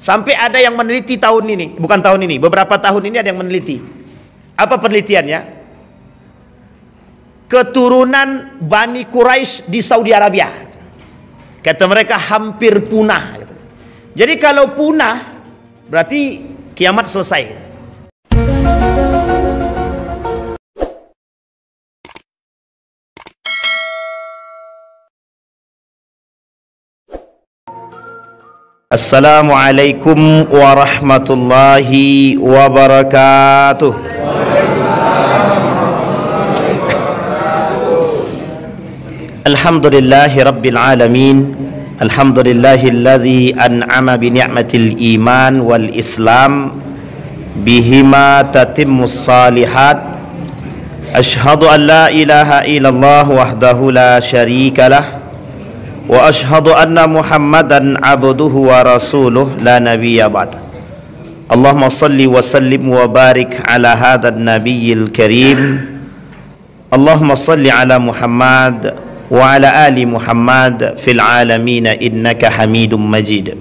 Sampai ada yang meneliti tahun ini, bukan tahun ini, beberapa tahun ini ada yang meneliti. Apa penelitiannya? Keturunan Bani Quraisy di Saudi Arabia, kata mereka hampir punah. Jadi kalau punah berarti kiamat selesai. Assalamualaikum warahmatullahi wabarakatuh. Alhamdulillahi rabbil alamin. Alhamdulillahilladzi an'ama bi ni'matil iman wal islam bihima tatimmus salihat. Ashhadu an la ilaha illallah wahdahu la syarikalah wa ashhadu anna Muhammadan abduhu wa rasuluh la nabiyya ba'da. Allahumma salli wa sallim wa barik ala hadzal nabiyyil karim. Allahumma salli ala Muhammad wa ala ali Muhammad fil alamin innaka Hamidum Majid.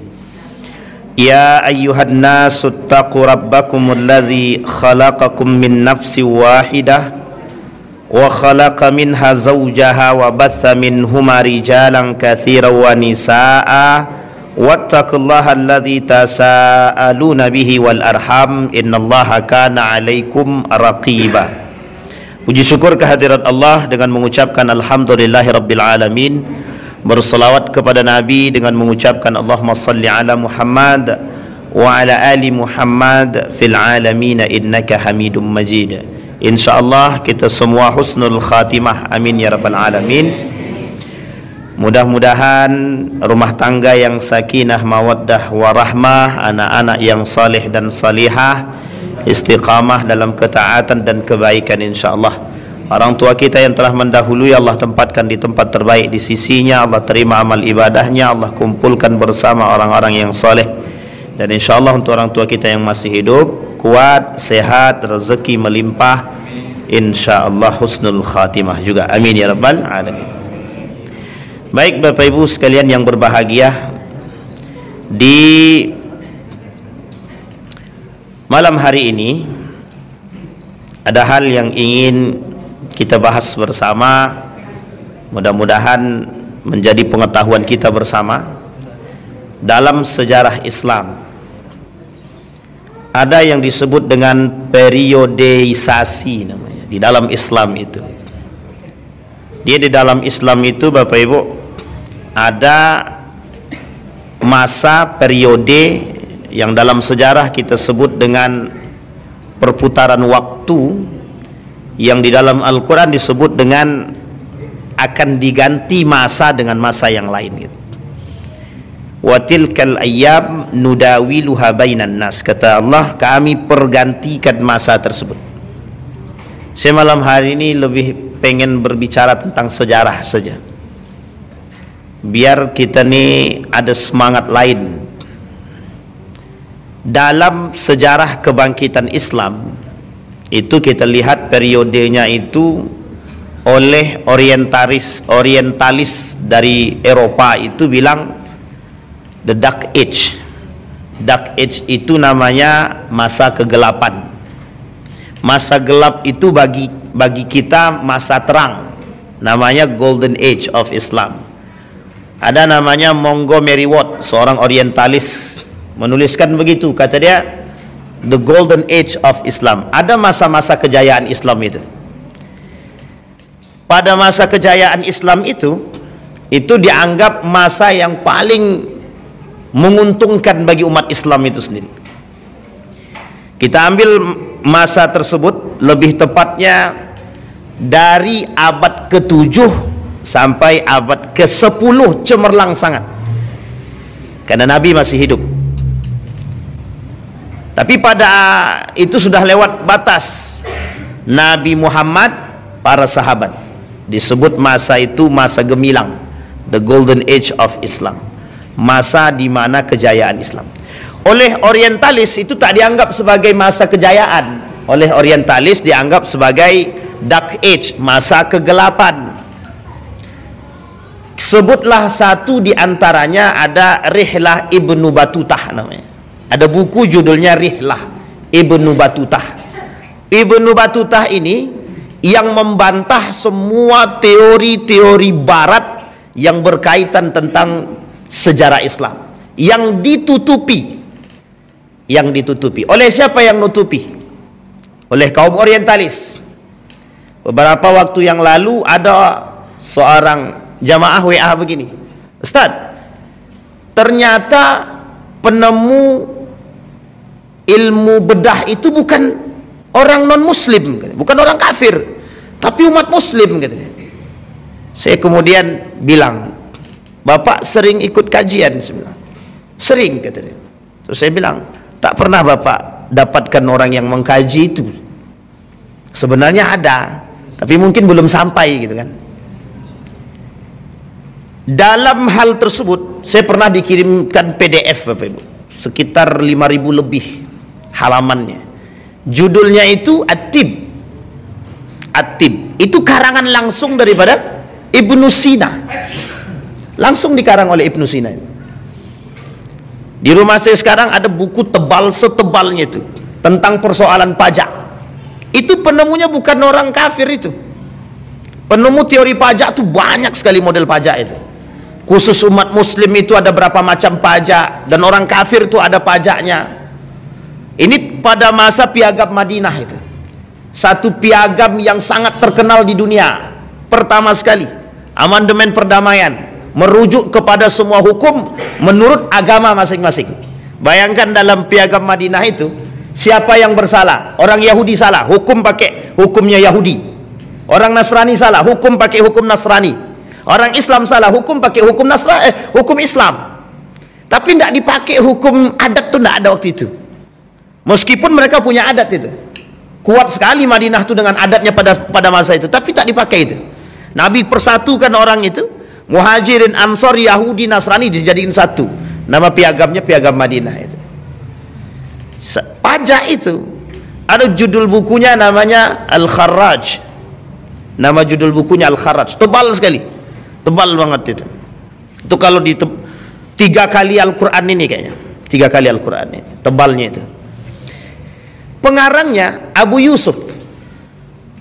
Ya ayyuhan nasu ittaqu rabbakumul ladzi khalaqakum min nafsin wahidah wa khalaqa minha zawjaha wa batha minhuma rijalan katsiran wa nisaa wattaqullaha alladzi tasaaluna bihi wal arham innallaha kana 'alaikum raqiba. Puji syukur kehadirat Allah dengan mengucapkan alhamdulillahirabbil alamin, berselawat kepada Nabi dengan mengucapkan Allahumma salli ala Muhammad wa ala ali Muhammad fil alamin innaka Hamidum Majid. InsyaAllah kita semua husnul khatimah, amin ya rabbal alamin. Mudah-mudahan rumah tangga yang sakinah mawaddah warahmah, anak-anak yang saleh dan salihah, istiqamah dalam ketaatan dan kebaikan insyaAllah. Orang tua kita yang telah mendahului Allah tempatkan di tempat terbaik di sisinya. Allah terima amal ibadahnya, Allah kumpulkan bersama orang-orang yang saleh. Dan insyaAllah untuk orang tua kita yang masih hidup, kuat, sehat, rezeki melimpah, insyaAllah husnul khatimah juga, amin ya rabbal alamin. Baik Bapak Ibu sekalian yang berbahagia, di malam hari ini ada hal yang ingin kita bahas bersama. Mudah-mudahan menjadi pengetahuan kita bersama. Dalam sejarah Islam ada yang disebut dengan periodeisasi namanya di dalam Islam itu. Dia di dalam Islam itu Bapak Ibu ada masa periode yang dalam sejarah kita sebut dengan perputaran waktu, yang di dalam Al-Quran disebut dengan akan diganti masa dengan masa yang lain gitu. Wa tilkal ayyam nudawiluha bainan nas, kata Allah, kami pergantikan masa tersebut. Saya malam hari ini lebih pengen berbicara tentang sejarah saja, biar kita nih ada semangat lain. Dalam sejarah kebangkitan Islam itu kita lihat periodenya itu oleh orientalis dari Eropa itu bilang the Dark Age. Dark Age itu namanya masa kegelapan. Masa gelap itu bagi kita masa terang, namanya Golden Age of Islam. Ada namanya Montgomery Watt, seorang orientalis, menuliskan begitu, kata dia the Golden Age of Islam. Ada masa-masa kejayaan Islam itu. Pada masa kejayaan Islam itu dianggap masa yang paling menguntungkan bagi umat Islam itu sendiri. Kita ambil masa tersebut, lebih tepatnya dari abad ke-7 sampai abad ke-10 cemerlang sangat, karena Nabi masih hidup. Tapi pada itu sudah lewat batas Nabi Muhammad, para sahabat. Disebut masa itu masa gemilang, the Golden Age of Islam, masa di mana kejayaan Islam. Oleh orientalis itu tak dianggap sebagai masa kejayaan. Oleh orientalis dianggap sebagai Dark Age, masa kegelapan. Sebutlah satu di antaranya, ada Rihlah Ibnu Batutah namanya. Ada buku judulnya Rihlah Ibnu Batutah. Ibnu Batutah ini yang membantah semua teori-teori barat yang berkaitan tentang sejarah Islam, yang ditutupi oleh siapa? Yang nutupi oleh kaum orientalis. Beberapa waktu yang lalu ada seorang jamaah WA begini, Ustaz, ternyata penemu ilmu bedah itu bukan orang non muslim, bukan orang kafir, tapi umat muslim, katanya. Saya kemudian bilang, Bapak sering ikut kajian? Sering, katanya. Terus saya bilang, tak pernah Bapak dapatkan orang yang mengkaji itu. Sebenarnya ada, tapi mungkin belum sampai, gitu kan. Dalam hal tersebut saya pernah dikirimkan PDF, Bapak Ibu, sekitar 5.000 lebih halamannya. Judulnya itu At-Tib. At-Tib itu karangan langsung daripada Ibnu Sina, langsung dikarang oleh Ibnu Sina. Di rumah saya sekarang ada buku tebal setebalnya itu tentang persoalan pajak. Itu penemunya bukan orang kafir, itu penemu teori pajak. Itu banyak sekali model pajak itu. Khusus umat muslim itu ada berapa macam pajak, dan orang kafir itu ada pajaknya. Ini pada masa piagam Madinah itu, satu piagam yang sangat terkenal di dunia. Pertama sekali, amandemen perdamaian, merujuk kepada semua hukum menurut agama masing-masing. Bayangkan dalam piagam Madinah itu, siapa yang bersalah? Orang Yahudi salah, hukum pakai hukumnya Yahudi. Orang Nasrani salah, hukum pakai hukum Nasrani. Orang Islam salah, hukum pakai hukum hukum Islam. Tapi tidak dipakai hukum adat, tuh tidak ada waktu itu. Meskipun mereka punya adat itu, kuat sekali Madinah itu dengan adatnya pada masa itu, tapi tak dipakai itu. Nabi persatukan orang itu, Muhajirin, Ansor, Yahudi, Nasrani dijadiin satu. Nama piagamnya piagam Madinah itu. Pajak itu ada judul bukunya, namanya Al-Kharraj. Nama judul bukunya Al-Kharraj, tebal sekali. Tebal banget itu. Itu kalau di 3 kali Al-Quran ini kayaknya, 3 kali Al-Quran ini tebalnya itu. Pengarangnya Abu Yusuf.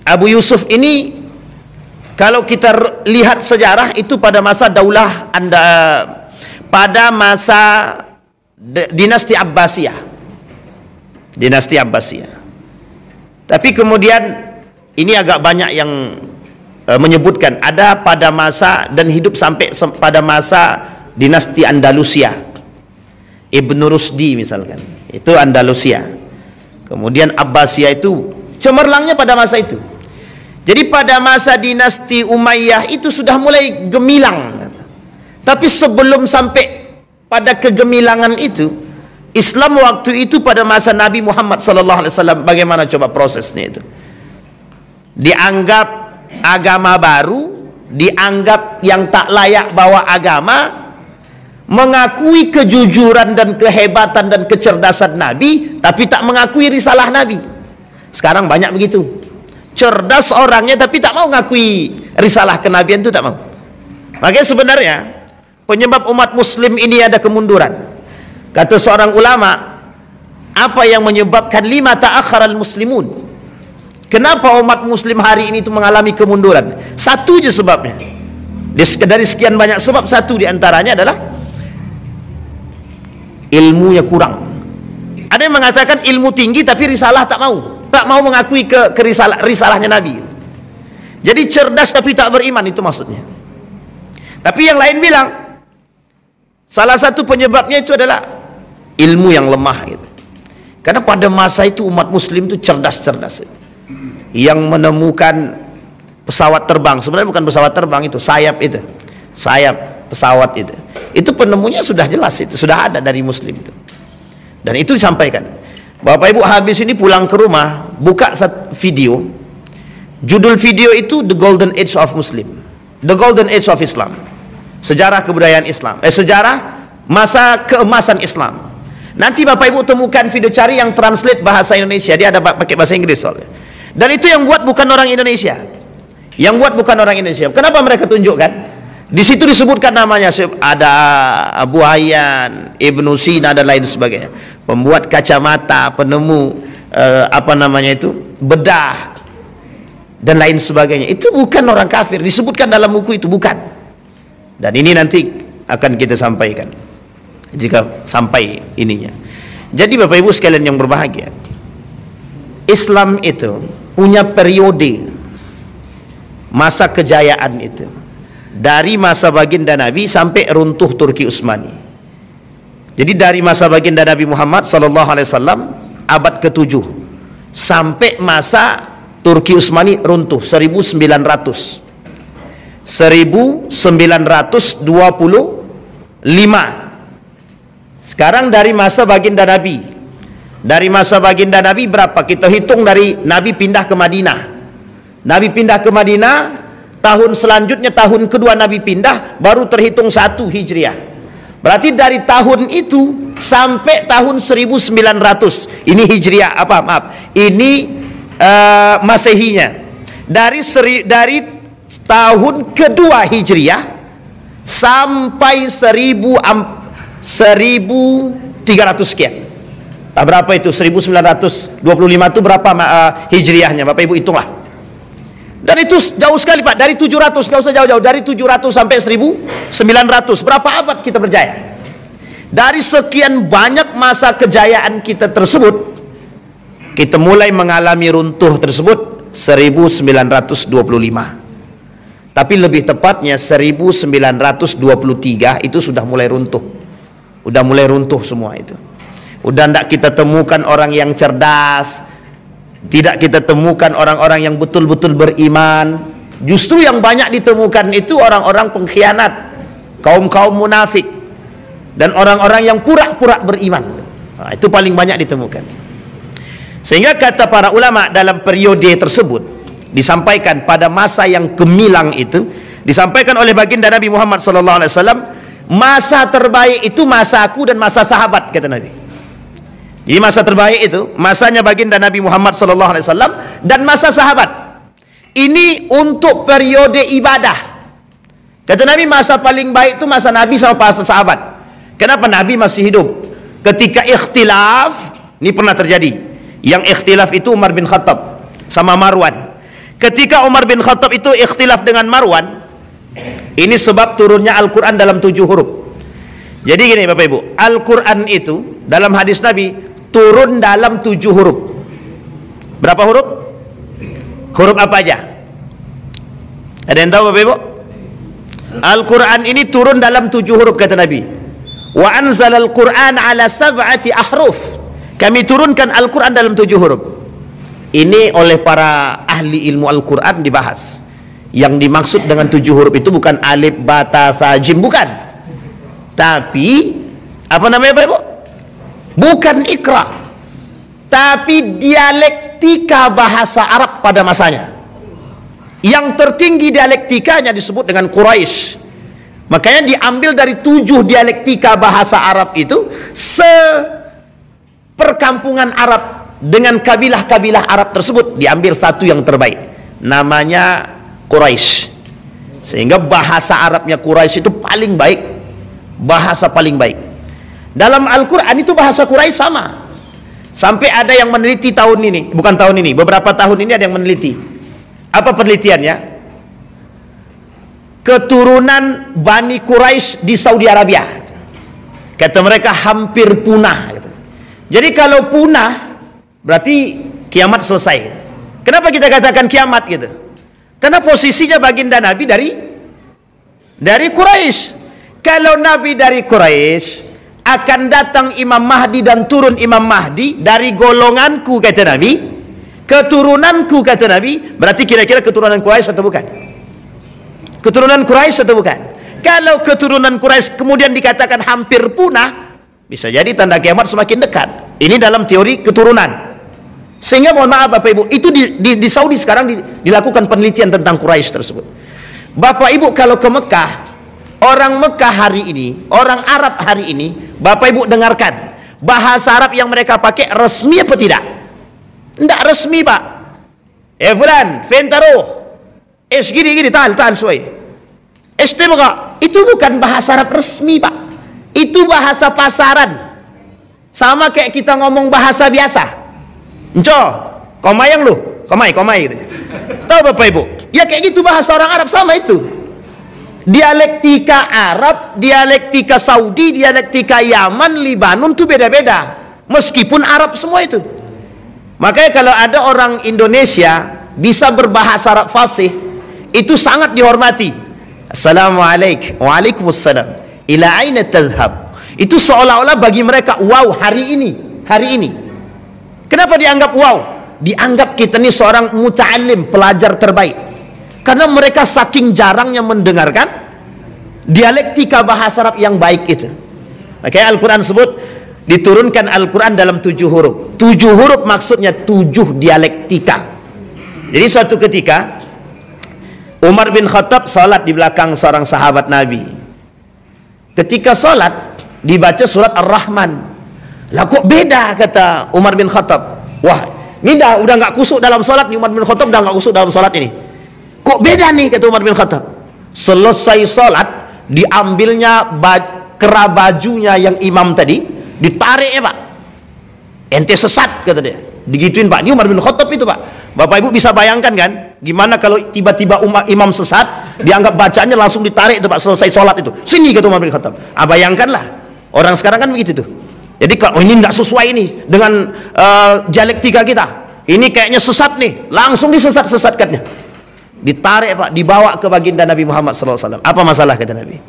Abu Yusuf ini kalau kita lihat sejarah itu pada masa daulah pada masa dinasti Abbasiyah. Dinasti Abbasiyah. Tapi kemudian ini agak banyak yang menyebutkan ada pada masa dan hidup sampai pada masa dinasti Andalusia, Ibnu Rusdi misalkan, itu Andalusia. Kemudian Abbasiyah itu cemerlangnya pada masa itu. Jadi pada masa dinasti Umayyah itu sudah mulai gemilang. Tapi sebelum sampai pada kegemilangan itu, Islam waktu itu pada masa Nabi Muhammad SAW, bagaimana coba prosesnya itu? Dianggap agama baru, dianggap yang tak layak bawa agama, mengakui kejujuran dan kehebatan dan kecerdasan Nabi, tapi tak mengakui risalah Nabi. Sekarang banyak begitu, cerdas orangnya tapi tak mau mengakui risalah kenabian, itu tak mau. Makanya sebenarnya penyebab umat muslim ini ada kemunduran. Kata seorang ulama, apa yang menyebabkan lima ta'akharal muslimun? Kenapa umat muslim hari ini itu mengalami kemunduran? Satu aja sebabnya. Dari sekian banyak sebab, satu diantaranya adalah ilmunya kurang. Ada yang mengatakan ilmu tinggi tapi risalah tak mau mengakui risalahnya Nabi. Jadi cerdas tapi tak beriman, itu maksudnya. Tapi yang lain bilang salah satu penyebabnya itu adalah ilmu yang lemah gitu. Karena pada masa itu umat muslim itu cerdas-cerdas, yang menemukan pesawat terbang. Sebenarnya bukan pesawat terbang, itu sayap pesawat itu penemunya sudah jelas, itu sudah ada dari muslim itu. Dan itu disampaikan. Bapak Ibu habis ini pulang ke rumah, buka video, judul video itu The Golden Age of Muslim, The Golden Age of Islam, sejarah kebudayaan Islam, sejarah masa keemasan Islam. Nanti Bapak Ibu temukan video, cari yang translate bahasa Indonesia, dia ada pakai bahasa Inggris soalnya. Dan itu yang buat bukan orang Indonesia. Yang buat bukan orang Indonesia. Kenapa mereka tunjukkan? Di situ disebutkan namanya, ada Abu Hayyan, Ibnu Sina dan lain sebagainya. pembuat kacamata, penemu bedah dan lain sebagainya. Itu bukan orang kafir, disebutkan dalam buku itu, bukan. Dan ini nanti akan kita sampaikan jika sampai ininya. Jadi Bapak Ibu sekalian yang berbahagia, Islam itu punya periode masa kejayaan itu, dari masa baginda Nabi sampai runtuh Turki Utsmani. Jadi dari masa baginda Nabi Muhammad SAW abad ke-7 sampai masa Turki Utsmani runtuh 1925. Sekarang dari masa baginda Nabi, dari masa baginda Nabi berapa? Kita hitung dari Nabi pindah ke Madinah. Nabi pindah ke Madinah, tahun selanjutnya tahun kedua Nabi pindah, baru terhitung 1 Hijriah. Berarti dari tahun itu sampai tahun 1900, ini Hijriah, ini Masehinya. Dari tahun kedua Hijriah sampai 1300 sekian. Berapa itu? 1925 itu berapa Hijriahnya? Bapak Ibu hitunglah. Dan itu jauh sekali Pak, dari 700, nggak usah jauh-jauh, dari 700 sampai 1900, berapa abad kita berjaya? Dari sekian banyak masa kejayaan kita tersebut, kita mulai mengalami runtuh tersebut 1925. Tapi lebih tepatnya 1923 itu sudah mulai runtuh. Udah mulai runtuh semua itu. Udah tidak kita temukan orang yang cerdas, tidak kita temukan orang-orang yang betul-betul beriman. Justru yang banyak ditemukan itu orang-orang pengkhianat, kaum-kaum munafik, dan orang-orang yang pura-pura beriman. Nah, itu paling banyak ditemukan. Sehingga kata para ulama dalam periode tersebut, disampaikan pada masa yang gemilang itu, disampaikan oleh baginda Nabi Muhammad SAW, masa terbaik itu masaku dan masa sahabat, kata Nabi. Jadi masa terbaik itu masanya baginda Nabi Muhammad SAW dan masa sahabat. Ini untuk periode ibadah. Kata Nabi, masa paling baik itu masa Nabi sama masa sahabat. Kenapa? Nabi masih hidup. Ketika ikhtilaf, ini pernah terjadi. Yang ikhtilaf itu Umar bin Khattab sama Marwan. Ketika Umar bin Khattab itu ikhtilaf dengan Marwan, ini sebab turunnya Al-Quran dalam 7 huruf. Jadi gini Bapak Ibu, Al-Quran itu dalam hadis Nabi turun dalam 7 huruf. Berapa huruf? Huruf apa aja? Ada yang tahu Bapak Ibu? Al-Quran ini turun dalam 7 huruf, kata Nabi. Wa anzalal Quran ala 7 ahruf. Kami turunkan Al-Quran dalam 7 huruf. Ini oleh para ahli ilmu Al-Quran dibahas. Yang dimaksud dengan 7 huruf itu bukan alif, ba, ta, tha, jim, bukan. Tapi apa namanya Bapak Ibu? Bukan ikra, tapi dialektika bahasa Arab pada masanya. Yang tertinggi dialektikanya disebut dengan Quraisy. Makanya diambil dari 7 dialektika bahasa Arab itu, seperkampungan Arab dengan kabilah-kabilah Arab tersebut diambil satu yang terbaik, namanya Quraisy. Sehingga bahasa Arabnya Quraisy itu paling baik, bahasa paling baik. Dalam Al-Quran itu bahasa Quraisy sama. Sampai ada yang meneliti tahun ini, bukan tahun ini, beberapa tahun ini ada yang meneliti. Apa penelitiannya? Keturunan Bani Quraisy di Saudi Arabia, kata mereka hampir punah. Jadi kalau punah berarti kiamat selesai. Kenapa kita katakan kiamat gitu? Karena posisinya baginda Nabi dari Quraisy. Kalau Nabi dari Quraisy, akan datang Imam Mahdi dan turun Imam Mahdi dari golonganku, kata Nabi, keturunanku, kata Nabi. Berarti kira-kira keturunan Quraisy atau bukan? Keturunan Quraisy atau bukan? Kalau keturunan Quraisy kemudian dikatakan hampir punah, bisa jadi tanda kiamat semakin dekat. Ini dalam teori keturunan. Sehingga mohon maaf Bapak Ibu, itu di Saudi sekarang dilakukan penelitian tentang Quraisy tersebut. Bapak Ibu kalau ke Mekah, orang Mekah hari ini, orang Arab hari ini, Bapak Ibu dengarkan, bahasa Arab yang mereka pakai resmi apa tidak? Tidak resmi Pak. Fulan, fentaruh, gini, tahan suai. Tebak, itu bukan bahasa Arab resmi Pak. Itu bahasa pasaran. Sama kayak kita ngomong bahasa biasa. Enco, komai yang lu, komai gitu. Tahu Bapak Ibu? Ya kayak gitu bahasa orang Arab, sama itu. Dialektika Arab, dialektika Saudi, dialektika Yaman, Libanon itu beda-beda. Meskipun Arab semua itu. Makanya kalau ada orang Indonesia bisa berbahasa Arab fasih, itu sangat dihormati. Assalamualaikum, waalaikumsalam. Ila aina tadhhab? Itu seolah-olah bagi mereka, wow, hari ini. Kenapa dianggap wow? Dianggap kita ini seorang muta'alim, pelajar terbaik. Karena mereka saking jarangnya mendengarkan dialektika bahasa Arab yang baik itu. Makanya Al-Quran sebut, diturunkan Al-Quran dalam 7 huruf. 7 huruf maksudnya 7 dialektika. Jadi suatu ketika Umar bin Khattab salat di belakang seorang sahabat Nabi. Ketika salat dibaca surat Ar-Rahman. Lah kok beda, kata Umar bin Khattab. Wah, ini udah nggak kusuk dalam salat nih, Umar bin Khattab udah nggak kusuk dalam salat ini. Kok beda nih, kata Umar bin Khattab. Selesai salat, diambilnya kera bajunya yang imam tadi, ditarik ya Pak. Ente sesat, kata dia. Digituin Pak. Ini Umar bin Khattab itu Pak. Bapak Ibu bisa bayangkan kan, gimana kalau tiba-tiba imam sesat, dianggap bacaannya langsung ditarik itu Pak, selesai sholat itu. Sini, kata Umar bin Khattab. Bayangkanlah, orang sekarang kan begitu tuh. Jadi kalau ini nggak sesuai nih dengan dialektika kita, ini kayaknya sesat nih, langsung disesat-sesatkannya, ditarik Pak, dibawa ke baginda Nabi Muhammad SAW. Apa masalah, kata Nabi?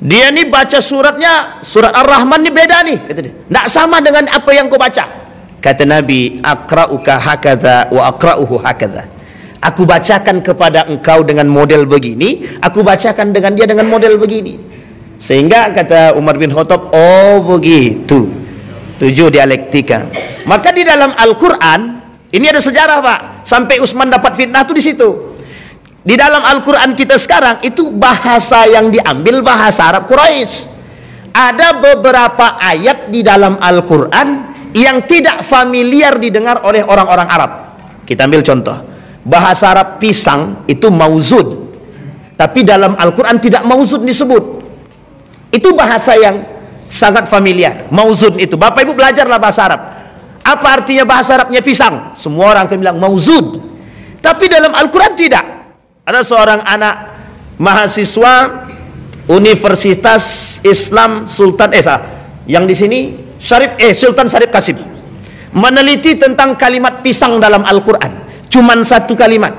Dia nih baca suratnya, surat Ar-Rahman nih beda nih, kata dia. Nggak sama dengan apa yang kau baca. Kata Nabi, akra'uka hakadha wa akra'uhu hakadha. Aku bacakan kepada engkau dengan model begini, aku bacakan dengan dia dengan model begini. Sehingga kata Umar bin Khattab, oh begitu, 7 dialektika. Maka di dalam Al-Quran ini ada sejarah Pak, sampai Utsman dapat fitnah tuh di situ. Di dalam Al-Quran kita sekarang itu bahasa yang diambil bahasa Arab Quraisy. Ada beberapa ayat di dalam Al-Quran yang tidak familiar didengar oleh orang-orang Arab. Kita ambil contoh, bahasa Arab pisang itu mauzud, tapi dalam Al-Quran tidak mauzud disebut. Itu bahasa yang sangat familiar, mauzud itu. Bapak Ibu belajarlah bahasa Arab. Apa artinya bahasa Arabnya pisang? Semua orang akan bilang mauzud. Tapi dalam Al-Quran tidak. Ada seorang anak mahasiswa Universitas Islam Sultan yang di sini Sultan Syarif Qasim meneliti tentang kalimat pisang dalam Al-Quran, cuman 1 kalimat,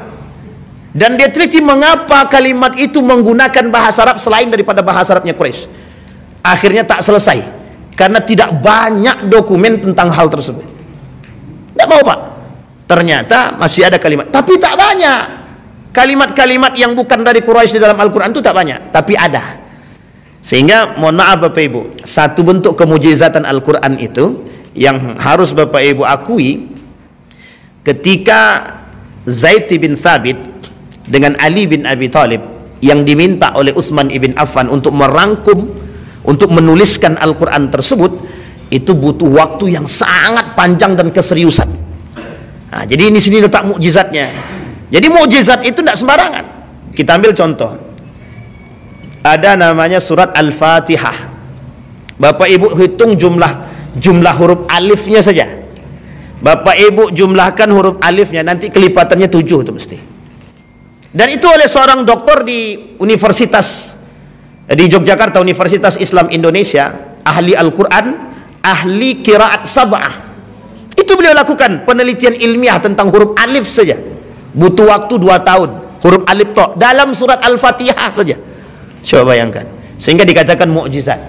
dan dia teliti mengapa kalimat itu menggunakan bahasa Arab selain daripada bahasa Arabnya Quraisy. Akhirnya tak selesai karena tidak banyak dokumen tentang hal tersebut. Tidak mau Pak, ternyata masih ada kalimat, tapi tak banyak. Kalimat-kalimat yang bukan dari Quraisy di dalam Al-Quran itu tak banyak, tapi ada. Sehingga mohon maaf Bapak Ibu, satu bentuk kemujizatan Al-Quran itu yang harus Bapak Ibu akui, ketika Zaid bin Thabit dengan Ali bin Abi Thalib yang diminta oleh Utsman ibn Affan untuk merangkum, untuk menuliskan Al-Quran tersebut, itu butuh waktu yang sangat panjang dan keseriusan. Nah, jadi ini sini letak mukjizatnya. Jadi mukjizat itu tidak sembarangan. Kita ambil contoh, ada namanya surat Al-Fatihah. Bapak Ibu hitung jumlah huruf alifnya saja. Bapak Ibu jumlahkan huruf alifnya, nanti kelipatannya 7 itu mesti. Dan itu oleh seorang doktor di Universitas di Yogyakarta, Universitas Islam Indonesia, ahli Al-Quran, ahli qiraat sab'ah. Itu beliau lakukan penelitian ilmiah tentang huruf alif saja. Butuh waktu 2 tahun. Huruf alif tok dalam surat Al-Fatihah saja. Coba bayangkan. Sehingga dikatakan mukjizat.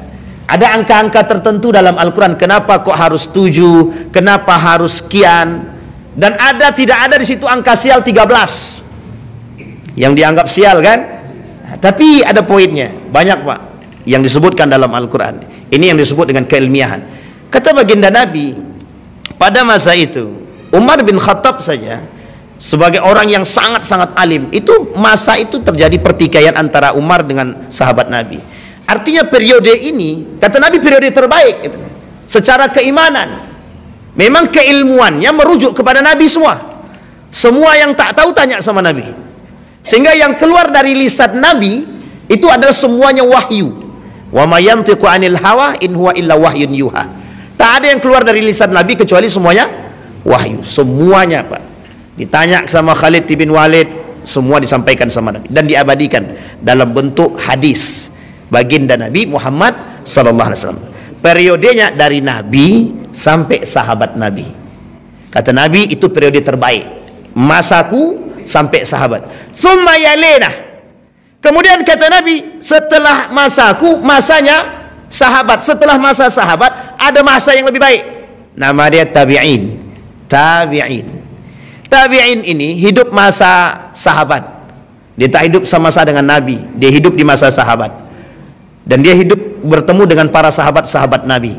Ada angka-angka tertentu dalam Al-Quran. Kenapa kok harus 7? Kenapa harus sekian? Dan tidak ada di situ angka sial 13 yang dianggap sial kan? Tapi ada poinnya. Banyak Pak yang disebutkan dalam Al-Quran. Ini yang disebut dengan keilmiahan. Kata baginda Nabi, pada masa itu Umar bin Khattab saja sebagai orang yang sangat-sangat alim, itu masa itu terjadi pertikaian antara Umar dengan sahabat Nabi. Artinya periode ini, kata Nabi, periode terbaik gitu. Secara keimanan, memang keilmuannya merujuk kepada Nabi semua. Semua yang tak tahu tanya sama Nabi. Sehingga yang keluar dari lisan Nabi itu adalah semuanya wahyu. Wa ma yantiqu 'anil hawa in huwa illa wahyun yuha. Tak ada yang keluar dari lisan Nabi kecuali semuanya wahyu, semuanya Pak. Ditanya sama Khalid bin Walid, semua disampaikan sama Nabi dan diabadikan dalam bentuk hadis baginda Nabi Muhammad sallallahu alaihi wasallam. Periodenya dari Nabi sampai sahabat Nabi. Kata Nabi, itu periode terbaik, masaku sampai sahabat. Tsumma yalena, kemudian kata Nabi, setelah masaku, masanya sahabat. Setelah masa sahabat, ada masa yang lebih baik. Nama dia tabi'in. Tabi'in. Tabi'in ini hidup masa sahabat. Dia tak hidup sama-sama dengan Nabi. Dia hidup di masa sahabat. Dan dia hidup bertemu dengan para sahabat-sahabat Nabi.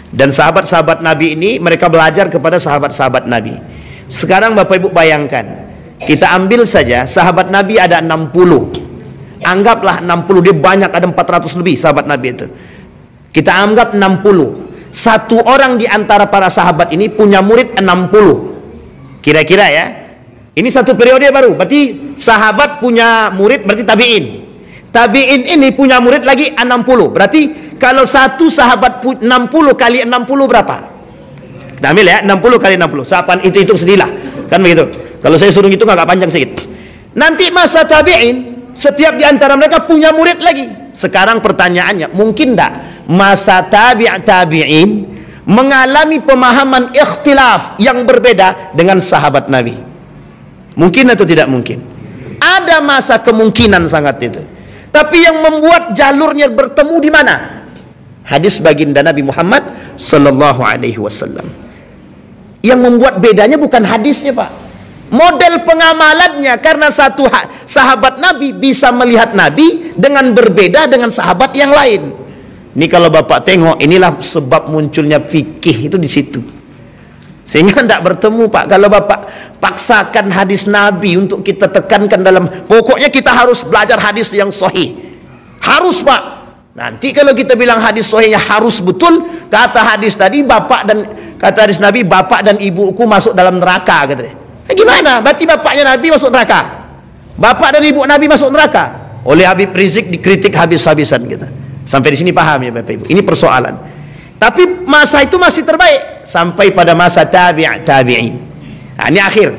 Dan sahabat-sahabat Nabi ini, mereka belajar kepada sahabat-sahabat Nabi. Sekarang Bapak Ibu bayangkan, kita ambil saja sahabat Nabi ada 60. Anggaplah 60, dia banyak, ada 400 lebih sahabat Nabi itu. Kita anggap 60. Satu orang di antara para sahabat ini punya murid 60. Kira-kira ya. Ini satu periode baru. Berarti sahabat punya murid, berarti tabi'in. Tabi'in ini punya murid lagi 60. Berarti kalau satu sahabat 60 kali 60 berapa? Kita ambil ya, 60 kali 60. Sahabat itu hitung sendirilah. Kan begitu. Kalau saya suruh hitung agak panjang sedikit. Nanti masa tabi'in, setiap di antara mereka punya murid lagi. Sekarang pertanyaannya, mungkin tak masa tabi'in mengalami pemahaman ikhtilaf yang berbeda dengan sahabat Nabi? Mungkin atau tidak mungkin? Ada masa kemungkinan sangat itu. Tapi yang membuat jalurnya bertemu di mana? Hadis baginda Nabi Muhammad sallallahu alaihi wasallam. Yang membuat bedanya bukan hadisnya, Pak. Model pengamalannya, karena satu sahabat Nabi bisa melihat Nabi dengan berbeda dengan sahabat yang lain. Ini kalau Bapak tengok, inilah sebab munculnya fikih itu di situ. Sehingga tidak bertemu, Pak. Kalau Bapak paksakan hadis Nabi untuk kita tekankan dalam, pokoknya kita harus belajar hadis yang sahih. Harus, Pak. Nanti kalau kita bilang hadis sahihnya harus betul, kata hadis tadi bapak dan kata hadis Nabi, bapak dan ibuku masuk dalam neraka, katanya. Gimana? Berarti bapaknya Nabi masuk neraka, bapak dan ibu Nabi masuk neraka. Oleh Habib Rizik dikritik habis-habisan kita. Sampai di sini paham ya Bapak Ibu? Ini persoalan. Tapi masa itu masih terbaik sampai pada masa tabi'in. Nah, ini akhir.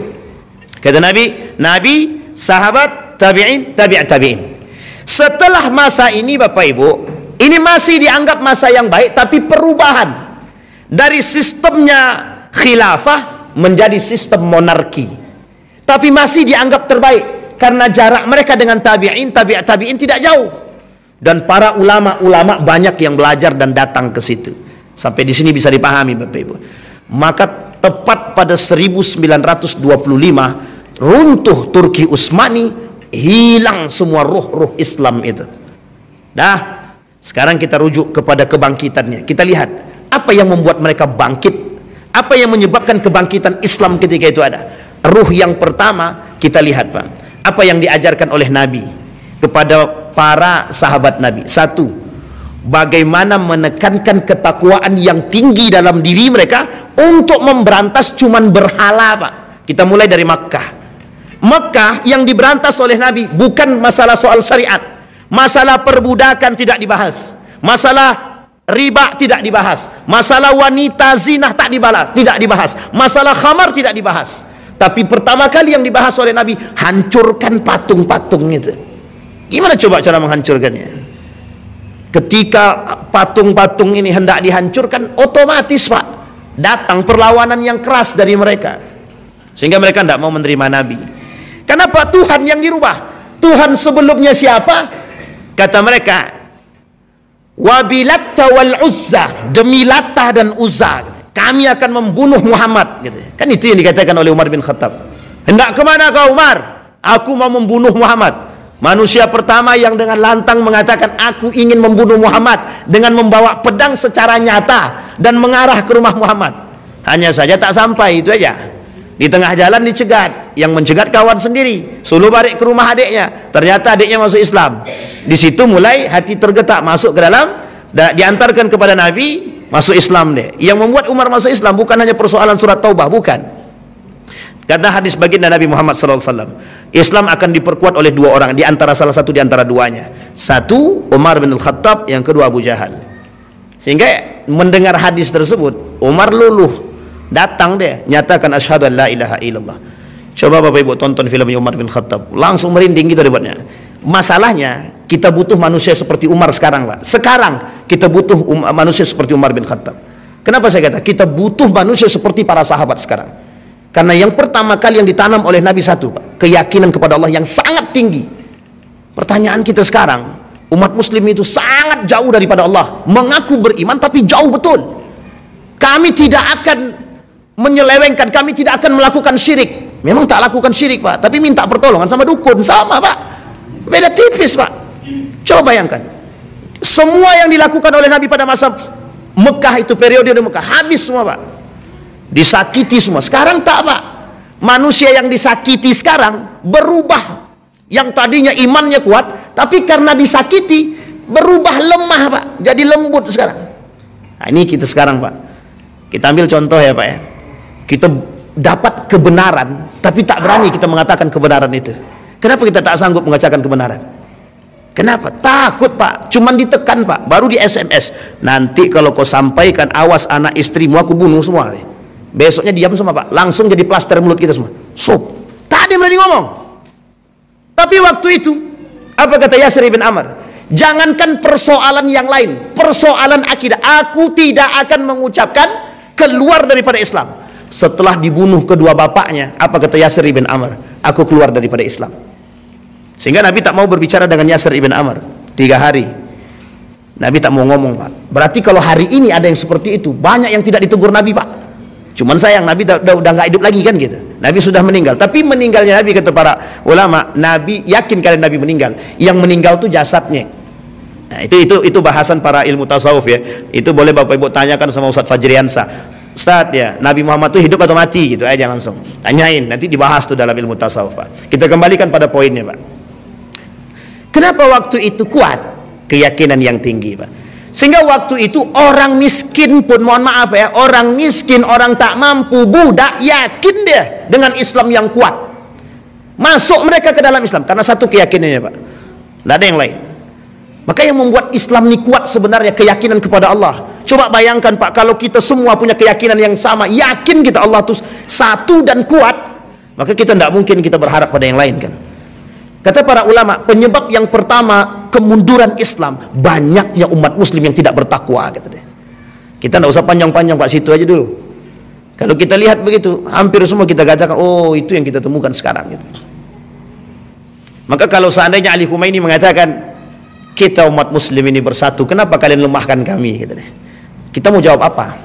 Kata Nabi, sahabat, tabi'in. Setelah masa ini Bapak Ibu, ini masih dianggap masa yang baik, tapi perubahan dari sistemnya khilafah menjadi sistem monarki. Tapi masih dianggap terbaik karena jarak mereka dengan tabi'in tidak jauh. Dan para ulama-ulama banyak yang belajar dan datang ke situ. Sampai di sini bisa dipahami Bapak Ibu. Maka tepat pada 1925 runtuh Turki Utsmani, hilang semua ruh Islam itu. Dah, sekarang kita rujuk kepada kebangkitannya. Kita lihat apa yang membuat mereka bangkit, apa yang menyebabkan kebangkitan Islam ketika itu ada. Ruh yang pertama kita lihat, Pak, apa yang diajarkan oleh Nabi kepada para sahabat Nabi. Satu, bagaimana menekankan ketakwaan yang tinggi dalam diri mereka untuk memberantas cuman berhala, Pak. Kita mulai dari Makkah. Mekah yang diberantas oleh Nabi bukan masalah soal syariat, masalah perbudakan tidak dibahas, masalah riba tidak dibahas, masalah wanita zina tidak dibahas, masalah khamar tidak dibahas. Tapi pertama kali yang dibahas oleh Nabi, hancurkan patung-patung itu. Gimana coba cara menghancurkannya? Ketika patung-patung ini hendak dihancurkan, otomatis Pak, datang perlawanan yang keras dari mereka, sehingga mereka tidak mau menerima Nabi. Kenapa? Tuhan yang dirubah. Tuhan sebelumnya siapa? Kata mereka, wabilatta wal uzza, demi Latah dan Uzza kami akan membunuh Muhammad, gitu. Kan itu yang dikatakan oleh Umar bin Khattab. Hendak kemana kau Umar? Aku mau membunuh Muhammad. Manusia pertama yang dengan lantang mengatakan aku ingin membunuh Muhammad dengan membawa pedang secara nyata dan mengarah ke rumah Muhammad. Hanya saja tak sampai, itu aja. Di tengah jalan dicegat, yang mencegat kawan sendiri, suruh balik ke rumah adiknya. Ternyata adiknya masuk Islam. Di situ mulai hati tergetak, masuk ke dalam, diantarkan kepada Nabi, masuk Islam deh. Yang membuat Umar masuk Islam bukan hanya persoalan surat Taubah, bukan. Kata hadis baginda Nabi Muhammad SAW, Islam akan diperkuat oleh dua orang, di antara salah satu di antara duanya. Satu Umar bin Al-Khattab, yang kedua Abu Jahal. Sehingga mendengar hadis tersebut, Umar luluh, datang dia, nyatakan asyhadu an la ilaha illallah. Coba Bapak Ibu tonton filmnya Umar bin Khattab, langsung merinding gitu debatnya. Masalahnya kita butuh manusia seperti Umar sekarang, Pak. Sekarang kita butuh manusia seperti Umar bin Khattab. Kenapa saya kata kita butuh manusia seperti para sahabat sekarang? Karena yang pertama kali yang ditanam oleh Nabi satu, Pak, keyakinan kepada Allah yang sangat tinggi. Pertanyaan kita sekarang, umat muslim itu sangat jauh daripada Allah, mengaku beriman tapi jauh betul. Kami tidak akan menyelewengkan, kami tidak akan melakukan syirik. Memang tak lakukan syirik, Pak, tapi minta pertolongan sama dukun, sama, Pak. Beda tipis, Pak. Coba bayangkan, semua yang dilakukan oleh Nabi pada masa Mekah itu, periode di Mekah, habis semua, Pak. Disakiti semua. Sekarang tak, Pak. Manusia yang disakiti sekarang berubah. Yang tadinya imannya kuat, tapi karena disakiti berubah lemah, Pak. Jadi lembut sekarang. Nah, ini kita sekarang, Pak. Kita ambil contoh ya, Pak ya. Kita dapat kebenaran, tapi tak berani kita mengatakan kebenaran itu. Kenapa kita tak sanggup mengatakan kebenaran? Kenapa? Takut, Pak. Cuman ditekan, Pak. Baru di SMS. Nanti kalau kau sampaikan, awas anak istrimu aku bunuh semua. Besoknya diam semua, Pak. Langsung jadi plaster mulut kita semua. Sup. Tak ada yang berani ngomong. Tapi waktu itu, apa kata Yasir bin Amr? Jangankan persoalan yang lain, persoalan akidah, aku tidak akan mengucapkan keluar daripada Islam. Setelah dibunuh kedua bapaknya, apa kata Yasir bin Amr? Aku keluar daripada Islam. Sehingga Nabi tak mau berbicara dengan Yasir bin Amr 3 hari. Nabi tak mau ngomong, Pak. Berarti kalau hari ini ada yang seperti itu, banyak yang tidak ditegur Nabi, Pak. Cuman sayang Nabi udah nggak hidup lagi kan gitu. Nabi sudah meninggal. Tapi meninggalnya Nabi, kata para ulama, Nabi yakin kalian Nabi meninggal. Yang meninggal itu jasadnya. Nah, itu bahasan para ilmu tasawuf ya. Itu boleh Bapak Ibu tanyakan sama Ustaz Fajriansa. Ustaz ya, Nabi Muhammad itu hidup atau mati gitu aja langsung. Tanyain, nanti dibahas tuh dalam ilmu tasawuf, Pak. Kita kembalikan pada poinnya, Pak. Kenapa waktu itu kuat keyakinan yang tinggi, Pak? Sehingga waktu itu orang miskin pun, mohon maaf ya, orang miskin, orang tak mampu, budak, yakin dia dengan Islam yang kuat. Masuk mereka ke dalam Islam karena satu keyakinannya, Pak. Tidak ada yang lain. Maka yang membuat Islam ini kuat sebenarnya keyakinan kepada Allah. Coba bayangkan, Pak, kalau kita semua punya keyakinan yang sama, yakin kita Allah itu satu dan kuat, maka kita tidak mungkin kita berharap pada yang lain kan. Kata para ulama, penyebab yang pertama kemunduran Islam, banyaknya umat muslim yang tidak bertakwa, kata dia. Kita tidak usah panjang-panjang, Pak, situ aja dulu. Kalau kita lihat begitu, hampir semua kita katakan, oh itu yang kita temukan sekarang gitu. Maka kalau seandainya Ali Khumaini mengatakan kita umat muslim ini bersatu, kenapa kalian lemahkan kami, kata dia. Kita mau jawab apa?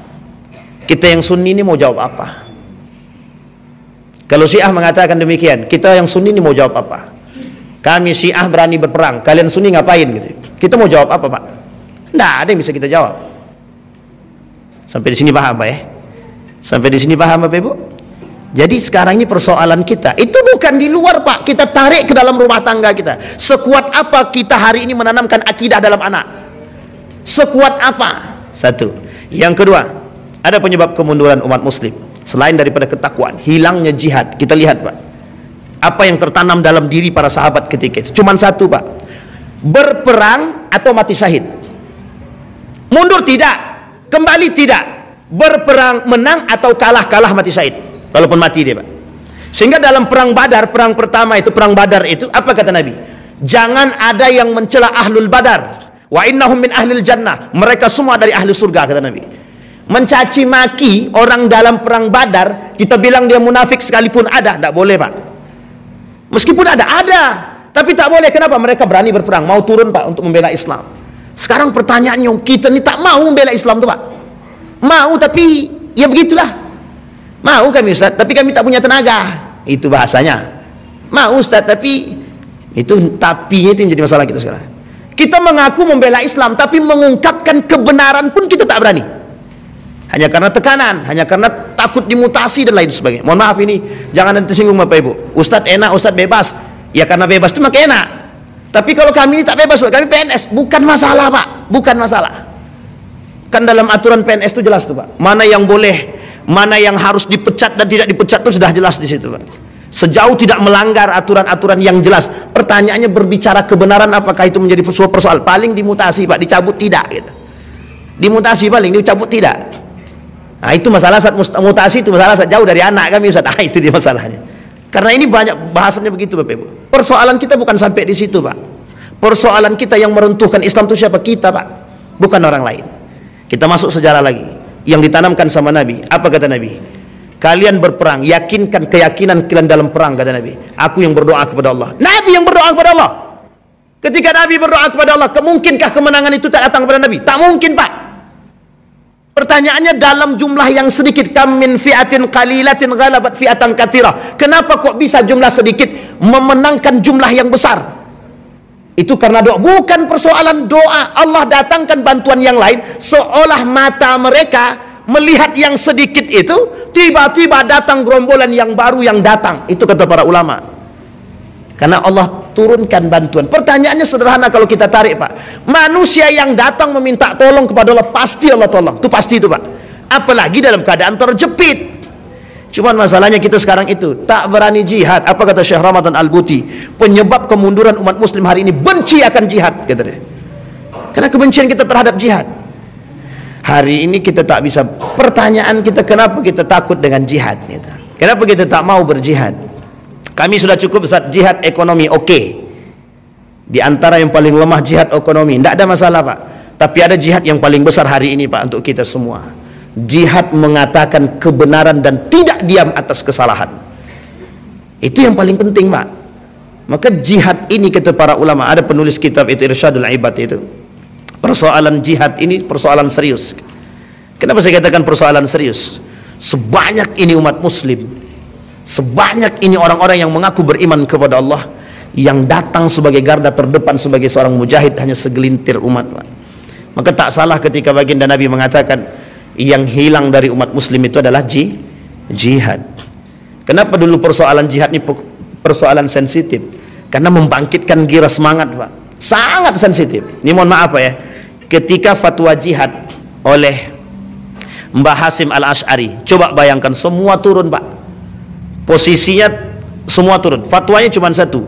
Kita yang Sunni ini mau jawab apa? Kalau Syiah mengatakan demikian, kita yang Sunni ini mau jawab apa? Kami Syiah berani berperang, kalian Sunni ngapain gitu. Kita mau jawab apa, Pak? Tidak ada yang bisa kita jawab. Sampai di sini paham, Pak ya? Sampai di sini paham, Bapak Ibu? Jadi sekarang ini persoalan kita itu bukan di luar, Pak. Kita tarik ke dalam rumah tangga kita. Sekuat apa kita hari ini menanamkan akidah dalam anak? Sekuat apa? Satu. Yang kedua, ada penyebab kemunduran umat muslim selain daripada ketakwaan, hilangnya jihad. Kita lihat, Pak, apa yang tertanam dalam diri para sahabat ketika itu. Cuman satu, Pak. Berperang atau mati syahid. Mundur tidak, kembali tidak. Berperang menang atau kalah mati syahid. Walaupun mati dia, Pak. Sehingga dalam perang Badar, perang pertama itu, perang Badar itu, apa kata Nabi? Jangan ada yang mencela ahlul Badar. Wa innahum min ahlil jannah. Mereka semua dari ahli surga, kata Nabi. Mencaci maki orang dalam perang Badar, kita bilang dia munafik sekalipun ada, tidak boleh, Pak. Meskipun ada. Tapi tak boleh. Kenapa? Mereka berani berperang, mau turun, Pak, untuk membela Islam. Sekarang pertanyaannya, kita ini tak mau membela Islam tuh, Pak. Mau, tapi ya begitulah. Mau kami, Ustaz, tapi kami tak punya tenaga. Itu bahasanya. Mau, Ustaz, tapi itu tapinya itu yang jadi masalah kita sekarang. Kita mengaku membela Islam, tapi mengungkapkan kebenaran pun kita tak berani. Hanya karena tekanan, hanya karena takut dimutasi dan lain sebagainya. Mohon maaf ini, jangan nanti tersinggung Bapak Ibu. Ustadz enak, Ustadz bebas. Ya karena bebas itu maka enak. Tapi kalau kami ini tak bebas, kami PNS, bukan masalah, Pak. Bukan masalah. Kan dalam aturan PNS itu jelas tuh, Pak. Mana yang boleh, mana yang harus dipecat dan tidak dipecat itu sudah jelas di situ, Pak. Sejauh tidak melanggar aturan-aturan yang jelas. Pertanyaannya berbicara kebenaran, apakah itu menjadi sebuah persoalan? Paling dimutasi, Pak, dicabut tidak gitu. Dimutasi paling, dicabut tidak. Nah, itu masalah saat mutasi, itu masalah saat jauh dari anak kami Ustaz. Ah, itu dia masalahnya. Karena ini banyak bahasannya begitu Bapak Ibu. Persoalan kita bukan sampai di situ Pak. Persoalan kita yang meruntuhkan Islam itu siapa? Kita Pak, bukan orang lain. Kita masuk sejarah lagi yang ditanamkan sama Nabi. Apa kata Nabi? Kalian berperang, yakinkan keyakinan kalian dalam perang, kata Nabi. Aku yang berdoa kepada Allah. Nabi yang berdoa kepada Allah. Ketika Nabi berdoa kepada Allah, kemungkinkah kemenangan itu tak datang kepada Nabi? Tak mungkin Pak. Pertanyaannya dalam jumlah yang sedikit, kam min fi'atin qalilatin ghalabat fi'atan katsirah. Kenapa kok bisa jumlah sedikit memenangkan jumlah yang besar? Itu karena doa. Bukan persoalan doa. Allah datangkan bantuan yang lain, seolah mata mereka melihat yang sedikit itu, tiba-tiba datang gerombolan yang baru yang datang. Itu kata para ulama. Karena Allah turunkan bantuan. Pertanyaannya sederhana kalau kita tarik Pak. Manusia yang datang meminta tolong kepada Allah, pasti Allah tolong. Itu pasti itu Pak. Apalagi dalam keadaan terjepit. Cuman masalahnya kita sekarang itu tak berani jihad. Apa kata Syekh Ramadan Al-Buti? Penyebab kemunduran umat muslim hari ini benci akan jihad, kata dia. Karena kebencian kita terhadap jihad. Hari ini kita tak bisa. Pertanyaan kita, kenapa kita takut dengan jihad gitu. Kenapa kita tak mau berjihad? Kami sudah cukup saat jihad ekonomi, oke. Di antara yang paling lemah jihad ekonomi, tidak ada masalah Pak. Tapi ada jihad yang paling besar hari ini Pak untuk kita semua. Jihad mengatakan kebenaran dan tidak diam atas kesalahan. Itu yang paling penting Pak. Maka jihad ini kata para ulama, ada penulis kitab itu Irsyadul Ibad itu. Persoalan jihad ini persoalan serius. Kenapa saya katakan persoalan serius? Sebanyak ini umat muslim, sebanyak ini orang-orang yang mengaku beriman kepada Allah, yang datang sebagai garda terdepan sebagai seorang mujahid hanya segelintir umat Pak. Maka tak salah ketika baginda Nabi mengatakan yang hilang dari umat muslim itu adalah jihad. Kenapa dulu persoalan jihad ini persoalan sensitif? Karena membangkitkan gairah semangat Pak. Sangat sensitif. Ini mohon maaf Pak ya, ketika fatwa jihad oleh Mbah Hasim Al-Asy'ari, coba bayangkan semua turun Pak. Posisinya semua turun. Fatwanya cuma satu.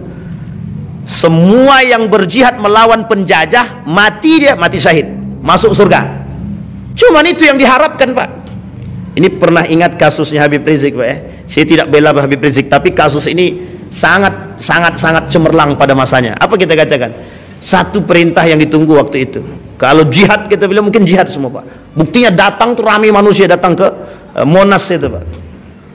Semua yang berjihad melawan penjajah, mati dia, mati syahid, masuk surga. Cuman itu yang diharapkan Pak. Ini pernah ingat kasusnya Habib Rizik Pak ya. Saya tidak bela Habib Rizik, tapi kasus ini sangat cemerlang pada masanya. Apa kita katakan? Satu perintah yang ditunggu waktu itu. Kalau jihad kita bilang mungkin jihad semua Pak. Buktinya datang tuh ramai manusia datang ke Monas itu Pak.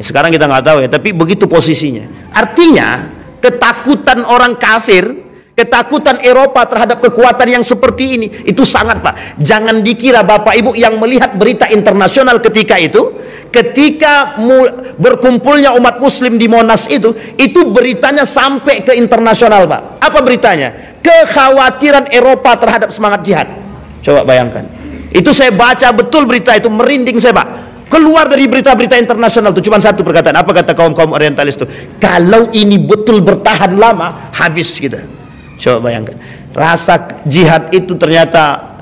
Sekarang kita nggak tahu ya, tapi begitu posisinya. Artinya ketakutan orang kafir, ketakutan Eropa terhadap kekuatan yang seperti ini, itu sangat Pak. Jangan dikira Bapak Ibu yang melihat berita internasional ketika itu, ketika berkumpulnya umat muslim di Monas itu beritanya sampai ke internasional Pak. Apa beritanya? Kekhawatiran Eropa terhadap semangat jihad. Coba bayangkan. Itu saya baca betul berita itu, merinding saya Pak. Keluar dari berita-berita internasional itu cuma satu perkataan. Apa kata kaum-kaum orientalis itu? Kalau ini betul bertahan lama, habis kita. Coba bayangkan. Rasa jihad itu ternyata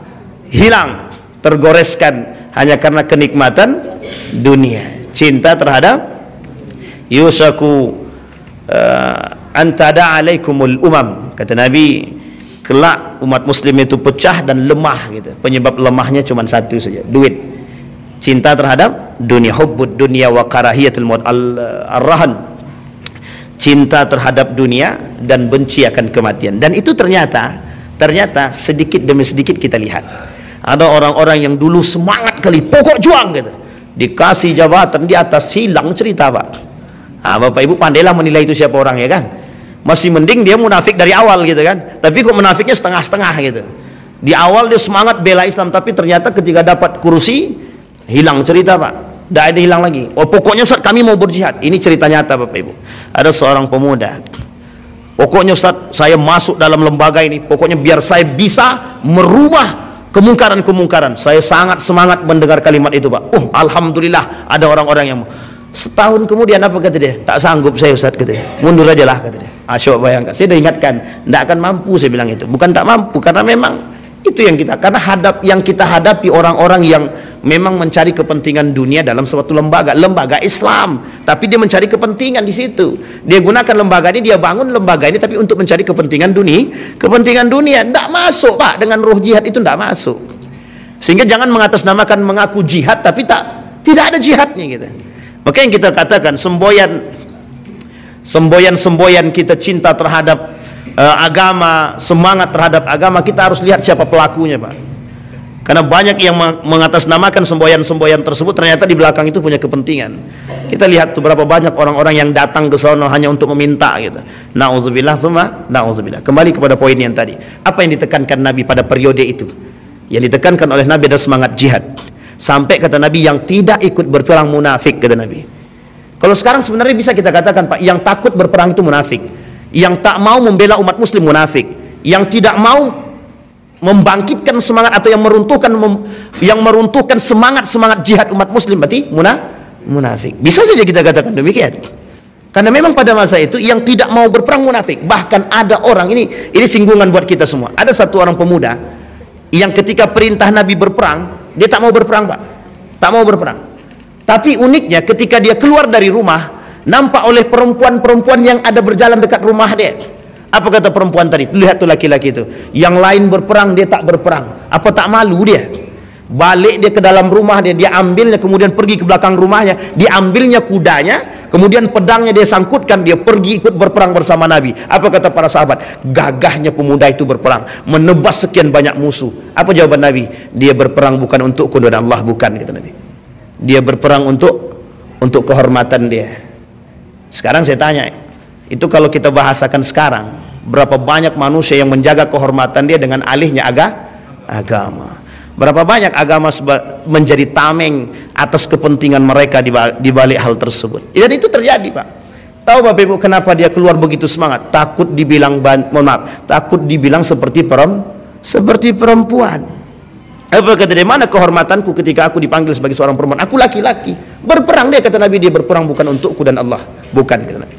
hilang, tergoreskan hanya karena kenikmatan dunia. Cinta terhadap yusaku antada alaikumul umam. Kata Nabi, kelak umat muslim itu pecah dan lemah gitu. Penyebab lemahnya cuma satu saja, duit. Cinta terhadap dunia, hubbud dunia wa karahiyatul maut, ar-rahan. Cinta terhadap dunia dan benci akan kematian. Dan itu ternyata sedikit demi sedikit kita lihat. Ada orang-orang yang dulu semangat kali, pokok juang gitu. Dikasih jabatan di atas, hilang cerita Pak. Nah, Bapak Ibu pandailah menilai itu siapa orang ya kan. Masih mending dia munafik dari awal gitu kan. Tapi kok munafiknya setengah-setengah gitu. Di awal dia semangat bela Islam, tapi ternyata ketika dapat kursi hilang cerita Pak. Tidak ada hilang lagi. Oh pokoknya Ustaz kami mau berjihad. Ini cerita nyata Bapak Ibu. Ada seorang pemuda, pokoknya Ustaz saya masuk dalam lembaga ini, pokoknya biar saya bisa merubah kemungkaran-kemungkaran. Saya sangat semangat mendengar kalimat itu Pak. Alhamdulillah ada orang-orang yang. Setahun kemudian apa kata dia? Tak sanggup saya Ustaz, kata dia. Mundur aja lah kata dia. Asyik bayangkan. Saya sudah ingatkan, tidak akan mampu saya bilang itu. Bukan tak mampu, karena memang itu yang kita, karena yang kita hadapi orang-orang yang memang mencari kepentingan dunia dalam suatu lembaga Islam, tapi dia mencari kepentingan di situ. Dia gunakan lembaga ini, dia bangun lembaga ini tapi untuk mencari kepentingan dunia. Tidak masuk Pak, dengan ruh jihad itu tidak masuk. Sehingga jangan mengatasnamakan mengaku jihad tapi tidak ada jihadnya gitu. Maka yang kita katakan semboyan kita cinta terhadap agama, semangat terhadap agama, kita harus lihat siapa pelakunya, Pak. Karena banyak yang mengatasnamakan semboyan-semboyan tersebut ternyata di belakang itu punya kepentingan. Kita lihat tuh berapa banyak orang-orang yang datang ke sana hanya untuk meminta gitu. Nauzubillah tsumma nauzubillah. Kembali kepada poin yang tadi. Apa yang ditekankan Nabi pada periode itu? Yang ditekankan oleh Nabi adalah semangat jihad. Sampai kata Nabi, yang tidak ikut berperang munafik, kata Nabi. Kalau sekarang sebenarnya bisa kita katakan, Pak, yang takut berperang itu munafik. Yang tak mau membela umat muslim munafik. Yang tidak mau membangkitkan semangat atau yang meruntuhkan semangat jihad umat muslim berarti munafik. Bisa saja kita katakan demikian. Karena memang pada masa itu yang tidak mau berperang munafik. Bahkan ada orang, ini singgungan buat kita semua. Ada satu orang pemuda yang ketika perintah Nabi berperang, dia tak mau berperang, Pak. Tak mau berperang. Tapi uniknya ketika dia keluar dari rumah, nampak oleh perempuan-perempuan yang ada berjalan dekat rumah dia. Apa kata perempuan tadi? Lihat tuh laki-laki itu. Yang lain berperang, dia tak berperang. Apa tak malu dia? Balik dia ke dalam rumah dia ambilnya, kemudian pergi ke belakang rumahnya, diambilnya kudanya, kemudian pedangnya dia sangkutkan, dia pergi ikut berperang bersama Nabi. Apa kata para sahabat? Gagahnya pemuda itu berperang, menebas sekian banyak musuh. Apa jawaban Nabi? Dia berperang bukan untuk kemuliaan Allah, bukan, kata Nabi. Dia berperang untuk kehormatan dia. Sekarang saya tanya, itu kalau kita bahasakan sekarang, berapa banyak manusia yang menjaga kehormatan dia dengan alihnya agama? Berapa banyak agama menjadi tameng atas kepentingan mereka di balik hal tersebut? Dan itu terjadi, Pak. Tahu Bapak Ibu kenapa dia keluar begitu semangat? Takut dibilang takut dibilang seperti perempuan. Apa kata dia? Mana kehormatanku ketika aku dipanggil sebagai seorang perempuan? Aku laki-laki. Berperang, dia kata Nabi, dia berperang bukan untukku dan Allah, bukan, kata Nabi.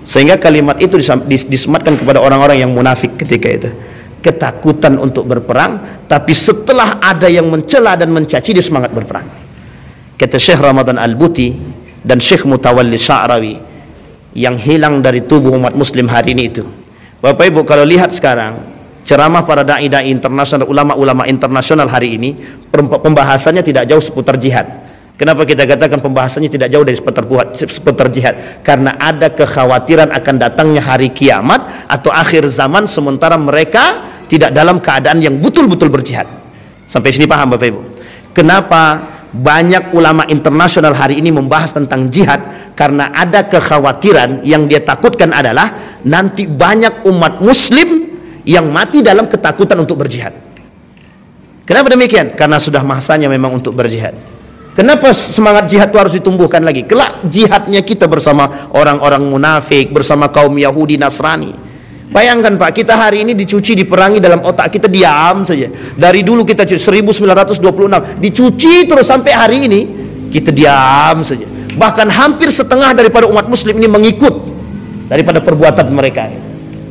Sehingga kalimat itu disematkan kepada orang-orang yang munafik ketika itu. Ketakutan untuk berperang, tapi setelah ada yang mencela dan mencaci, dia semangat berperang. Kata Syekh Ramadan Al-Buti dan Syekh Mutawalli Sya'rawi, yang hilang dari tubuh umat muslim hari ini itu. Bapak Ibu, kalau lihat sekarang ceramah para dai-dai internasional, ulama-ulama internasional hari ini, pembahasannya tidak jauh seputar jihad. Kenapa kita katakan pembahasannya tidak jauh dari seputar jihad? Karena ada kekhawatiran akan datangnya hari kiamat atau akhir zaman, sementara mereka tidak dalam keadaan yang betul-betul berjihad. Sampai sini paham Bapak Ibu? Kenapa banyak ulama internasional hari ini membahas tentang jihad? Karena ada kekhawatiran yang dia takutkan adalah nanti banyak umat muslim yang mati dalam ketakutan untuk berjihad. Kenapa demikian? Karena sudah masanya memang untuk berjihad. Kenapa semangat jihad itu harus ditumbuhkan lagi? Kelak jihadnya kita bersama orang-orang munafik, bersama kaum Yahudi Nasrani. Bayangkan Pak, kita hari ini dicuci, diperangi dalam otak kita, diam saja. Dari dulu kita 1926 dicuci terus sampai hari ini kita diam saja. Bahkan hampir setengah daripada umat muslim ini mengikut daripada perbuatan mereka.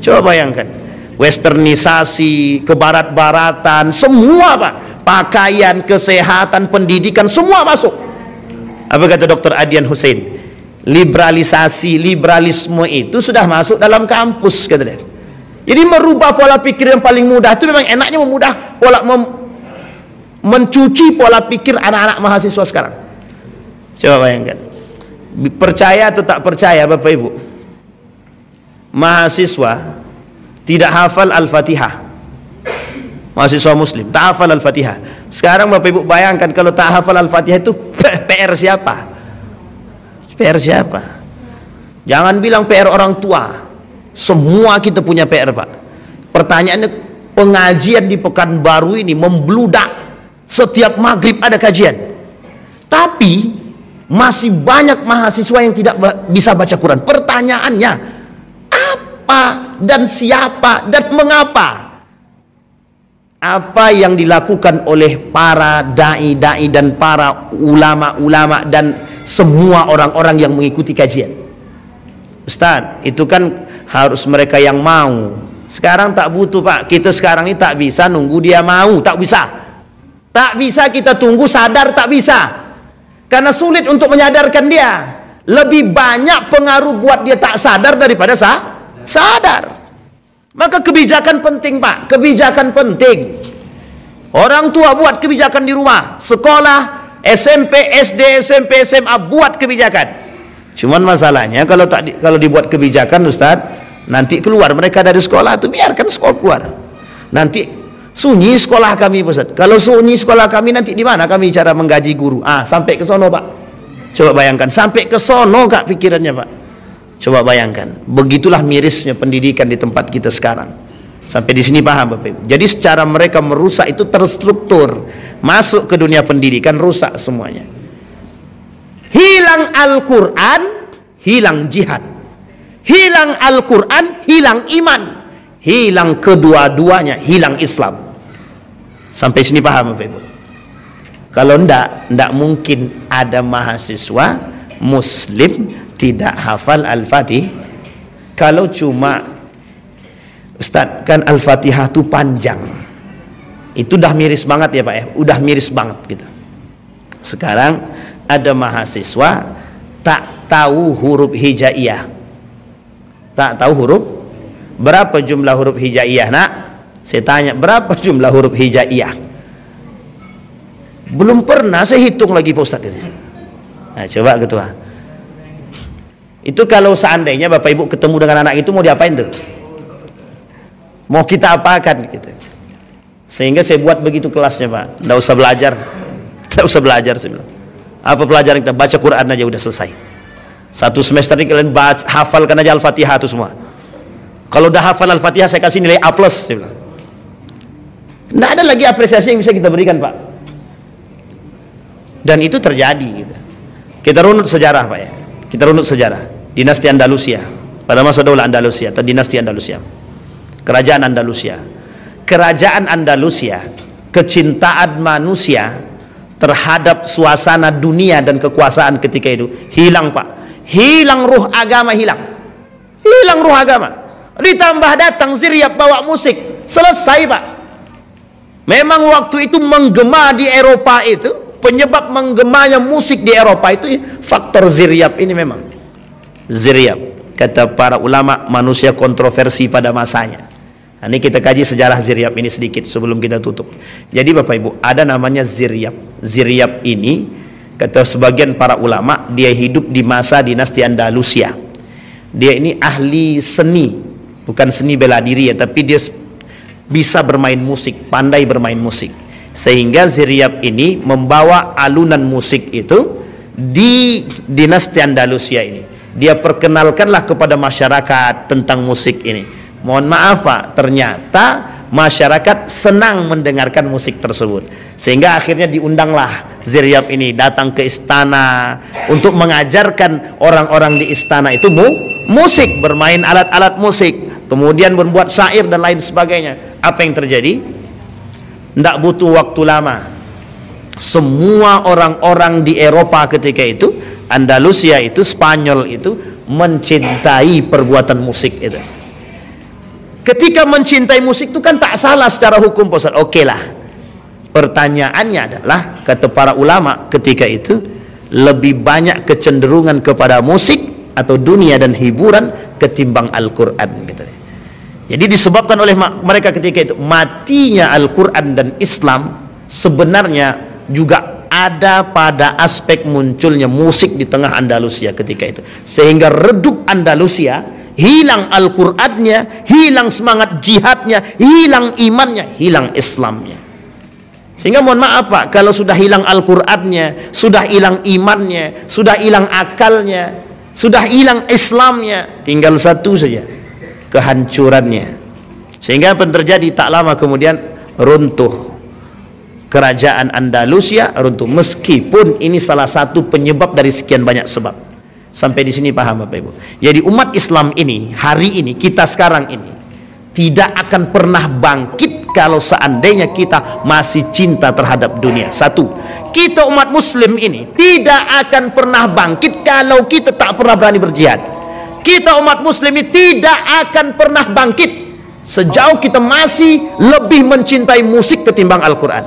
Coba bayangkan, westernisasi, kebarat-baratan, semua Pak. Pakaian, kesehatan, pendidikan, semua masuk. Apa kata Dr. Adian Hussein? Liberalisme itu sudah masuk dalam kampus, kata dia. Jadi merubah pola pikir yang paling mudah itu memang enaknya mencuci pola pikir anak-anak mahasiswa sekarang. Coba bayangkan. Percaya atau tak percaya Bapak Ibu? Mahasiswa tidak hafal Al-Fatihah. Mahasiswa muslim tak hafal Al-Fatihah. Sekarang Bapak Ibu bayangkan kalau tak hafal Al-Fatihah itu PR siapa? PR siapa? Jangan bilang PR orang tua. Semua kita punya PR, Pak. Pertanyaannya, pengajian di Pekanbaru ini membludak. Setiap maghrib ada kajian. Tapi masih banyak mahasiswa yang tidak bisa baca Quran. Pertanyaannya, apa dan siapa dan mengapa? Apa yang dilakukan oleh para dai-dai dan para ulama-ulama dan semua orang-orang yang mengikuti kajian? Ustaz, itu kan harus mereka yang mau. Sekarang tak butuh Pak. Kita sekarang ini tak bisa nunggu dia mau. Tak bisa. Tak bisa kita tunggu sadar, tak bisa. Karena sulit untuk menyadarkan dia. Lebih banyak pengaruh buat dia tak sadar daripada sadar. Maka kebijakan penting Pak, kebijakan penting. Orang tua buat kebijakan di rumah, sekolah, SMP, SD, SMP, SMA buat kebijakan. Cuman masalahnya kalau dibuat kebijakan, Ustaz, nanti keluar mereka dari sekolah itu, biarkan sekolah keluar. Nanti sunyi sekolah kami, Ustaz. Kalau sunyi sekolah kami, nanti di mana kami cara menggaji guru? Sampai ke sono, Pak. Coba bayangkan, sampai ke sono Kak pikirannya, Pak. Coba bayangkan, begitulah mirisnya pendidikan di tempat kita sekarang. Sampai di sini paham Bapak Ibu? Jadi secara mereka merusak itu terstruktur, masuk ke dunia pendidikan rusak semuanya. Hilang Al-Quran, hilang jihad. Hilang Al-Quran, hilang iman. Hilang kedua-duanya, hilang Islam. Sampai sini paham Bapak Ibu? Kalau ndak mungkin ada mahasiswa Muslim tidak hafal Al-Fatihah. Kalau cuma Ustaz, kan Al-Fatihah itu panjang, itu udah miris banget ya Pak ya, udah miris banget gitu. Sekarang ada mahasiswa tak tahu huruf hijaiyah, tak tahu huruf, berapa jumlah huruf hijaiyah nak? Saya tanya, berapa jumlah huruf hijaiyah? Belum pernah saya hitung lagi Pak Ustaz ini. Nah coba ketua, itu kalau seandainya Bapak Ibu ketemu dengan anak itu mau diapain tuh? Mau kita apakan gitu. Sehingga saya buat begitu kelasnya Pak, nggak usah belajar, nggak usah belajar saya bilang. Apa pelajaran kita? Baca Quran aja udah selesai. Satu semester ini kalian hafalkan aja Al-Fatihah itu semua. Kalau udah hafal Al-Fatihah saya kasih nilai A+, saya bilang. Nggak ada lagi apresiasi yang bisa kita berikan Pak. Dan itu terjadi gitu. Kita runut sejarah Pak ya, kita runut sejarah dinasti Andalusia pada masa Daulah Andalusia atau dinasti Andalusia, kerajaan Andalusia. Kerajaan Andalusia, kecintaan manusia terhadap suasana dunia dan kekuasaan ketika itu hilang Pak. Hilang ruh agama, hilang ruh agama. Ditambah datang Ziryab bawa musik, selesai Pak. Memang waktu itu menggema di Eropa itu, penyebab menggemanya musik di Eropa itu faktor Ziryab ini. Memang Ziryab, kata para ulama, manusia kontroversi pada masanya. Nah, ini kita kaji sejarah Ziryab ini sedikit sebelum kita tutup. Jadi Bapak Ibu, ada namanya Ziryab. Ziryab ini, kata sebagian para ulama, dia hidup di masa dinasti Andalusia. Dia ini ahli seni, bukan seni bela diri ya, tapi dia bisa bermain musik, pandai bermain musik. Sehingga Ziryab ini membawa alunan musik itu di dinasti Andalusia ini. Dia perkenalkanlah kepada masyarakat tentang musik ini. Mohon maaf Pak, ternyata masyarakat senang mendengarkan musik tersebut, sehingga akhirnya diundanglah Ziryab ini datang ke istana untuk mengajarkan orang-orang di istana itu musik, bermain alat-alat musik, kemudian membuat syair dan lain sebagainya. Apa yang terjadi? Tidak butuh waktu lama, semua orang-orang di Eropa ketika itu, Andalusia itu, Spanyol itu mencintai perbuatan musik itu. Ketika mencintai musik itu kan tak salah secara hukum Pak Ustaz. Oke lah. Pertanyaannya adalah, kata para ulama ketika itu, lebih banyak kecenderungan kepada musik atau dunia dan hiburan ketimbang Al-Quran gitu. Jadi disebabkan oleh mereka ketika itu matinya Al-Quran dan Islam, sebenarnya juga ada pada aspek munculnya musik di tengah Andalusia ketika itu, sehingga redup Andalusia, hilang Al-Qur'annya, hilang semangat jihadnya, hilang imannya, hilang Islamnya. Sehingga mohon maaf Pak, kalau sudah hilang Al-Qur'annya, sudah hilang imannya, sudah hilang akalnya, sudah hilang Islamnya, tinggal satu saja, kehancurannya. Sehingga apa yang terjadi? Tak lama kemudian runtuh kerajaan Andalusia, runtuh. Meskipun ini salah satu penyebab dari sekian banyak sebab. Sampai di sini paham Bapak Ibu? Jadi umat Islam ini, hari ini, kita sekarang ini tidak akan pernah bangkit kalau seandainya kita masih cinta terhadap dunia. Satu, kita umat Muslim ini tidak akan pernah bangkit kalau kita tak pernah berani berjihad. Kita umat Muslim ini tidak akan pernah bangkit sejauh kita masih lebih mencintai musik ketimbang Al-Quran.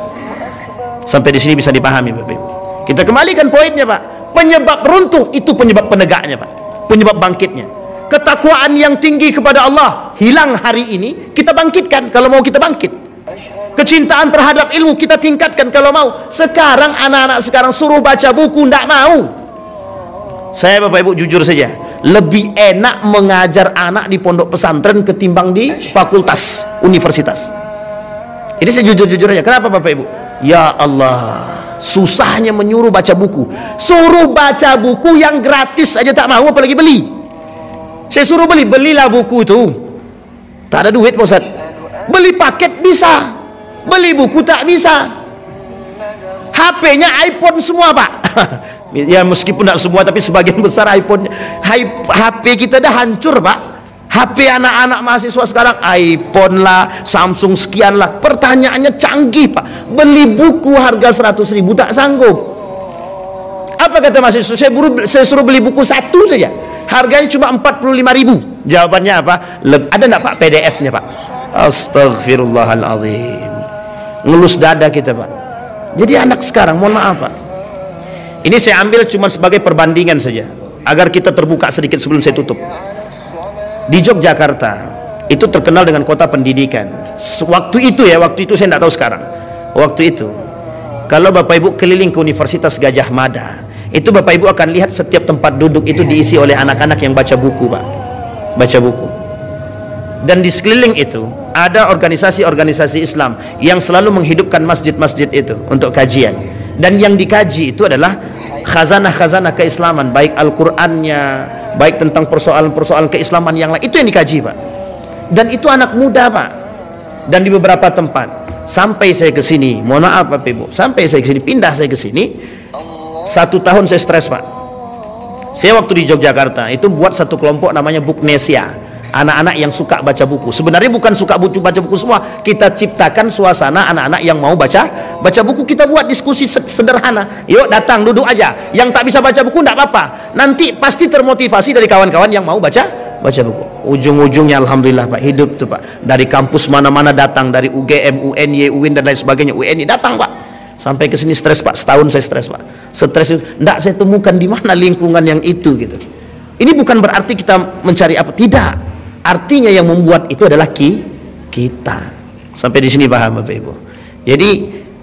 Sampai di sini bisa dipahami Bapak Ibu? Kita kembalikan poinnya Pak. Penyebab runtuh itu penyebab penegaknya Pak, penyebab bangkitnya. Ketakwaan yang tinggi kepada Allah hilang hari ini, kita bangkitkan kalau mau kita bangkit. Kecintaan terhadap ilmu kita tingkatkan kalau mau. Sekarang anak-anak sekarang suruh baca buku, tidak mau. Saya Bapak Ibu jujur saja, lebih enak mengajar anak di pondok pesantren ketimbang di fakultas universitas. Ini saya jujur-jujur aja. Kenapa Bapak Ibu? Ya Allah, susahnya menyuruh baca buku. Suruh baca buku yang gratis aja tak mau, apalagi beli. Saya suruh belilah buku itu. Tak ada duit Pak Ustaz. Beli paket bisa, beli buku tak bisa. HP-nya iPhone semua Pak. Ya meskipun tidak semua, tapi sebagian besar iPhone, HP kita dah hancur Pak. HP anak-anak mahasiswa sekarang iPhone lah, Samsung sekian lah. Pertanyaannya canggih Pak. Beli buku harga 100.000 tak sanggup. Apa kata mahasiswa? Saya suruh beli buku satu saja, harganya cuma 45.000. Jawabannya apa? Ada enggak Pak PDF-nya Pak? Astagfirullahaladzim. Ngelus dada kita Pak. Jadi anak sekarang, mohon maaf Pak, ini saya ambil cuma sebagai perbandingan saja agar kita terbuka sedikit sebelum saya tutup. Di Yogyakarta itu terkenal dengan kota pendidikan. Waktu itu saya tidak tahu sekarang. Waktu itu kalau Bapak Ibu keliling ke Universitas Gadjah Mada, itu Bapak Ibu akan lihat setiap tempat duduk itu diisi oleh anak-anak yang baca buku Pak. Baca buku. Dan di sekeliling itu ada organisasi-organisasi Islam yang selalu menghidupkan masjid-masjid itu untuk kajian. Dan yang dikaji itu adalah khazanah-khazanah keislaman, baik Al-Qur'annya, baik tentang persoalan-persoalan keislaman yang lain. Itu yang dikaji Pak. Dan itu anak muda Pak. Dan di beberapa tempat, sampai saya ke sini, mohon maaf Bapak Ibu, sampai saya ke sini, pindah saya ke sini, 1 tahun saya stres Pak. Saya waktu di Yogyakarta itu buat satu kelompok namanya Buknesia, anak-anak yang suka baca buku. Sebenarnya bukan suka baca buku semua, kita ciptakan suasana anak-anak yang mau baca buku. Kita buat diskusi sederhana, yuk datang duduk aja, yang tak bisa baca buku tidak apa-apa, nanti pasti termotivasi dari kawan-kawan yang mau baca buku. Ujung-ujungnya alhamdulillah Pak, hidup tuh Pak, dari kampus mana-mana datang, dari UGM, UNY, UIN dan lain sebagainya, UNI datang Pak. Sampai ke sini stres Pak, setahun saya stres Pak. Stres itu tidak saya temukan di mana lingkungan yang itu gitu. Ini bukan berarti kita mencari apa, tidak. Artinya yang membuat itu adalah kita. Sampai di sini paham Bapak Ibu. Jadi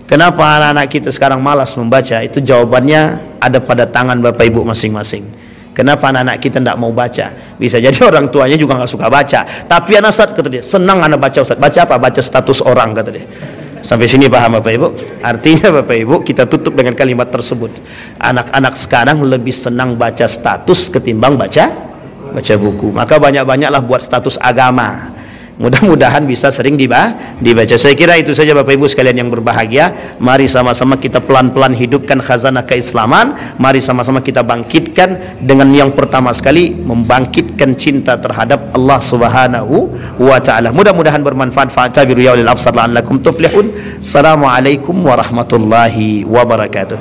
kenapa anak-anak kita sekarang malas membaca? Itu jawabannya ada pada tangan Bapak Ibu masing-masing. Kenapa anak-anak kita tidak mau baca? Bisa jadi orang tuanya juga nggak suka baca. Tapi anak Ustaz, kata dia, senang anak baca Ustaz. Baca apa? Baca status orang, kata dia. Sampai sini paham Bapak Ibu? Artinya Bapak Ibu, kita tutup dengan kalimat tersebut. Anak-anak sekarang lebih senang baca status ketimbang baca buku. Maka banyak-banyaklah buat status agama. Mudah-mudahan bisa sering dibaca. Saya kira itu saja Bapak Ibu sekalian yang berbahagia. Mari sama-sama kita pelan-pelan hidupkan khazanah keislaman. Mari sama-sama kita bangkitkan dengan yang pertama sekali, membangkitkan cinta terhadap Allah Subhanahu wa taala. Mudah-mudahan bermanfaat. Fa'tabiru ya ulil absar la'allakum tuflihun. Assalamualaikum warahmatullahi wabarakatuh.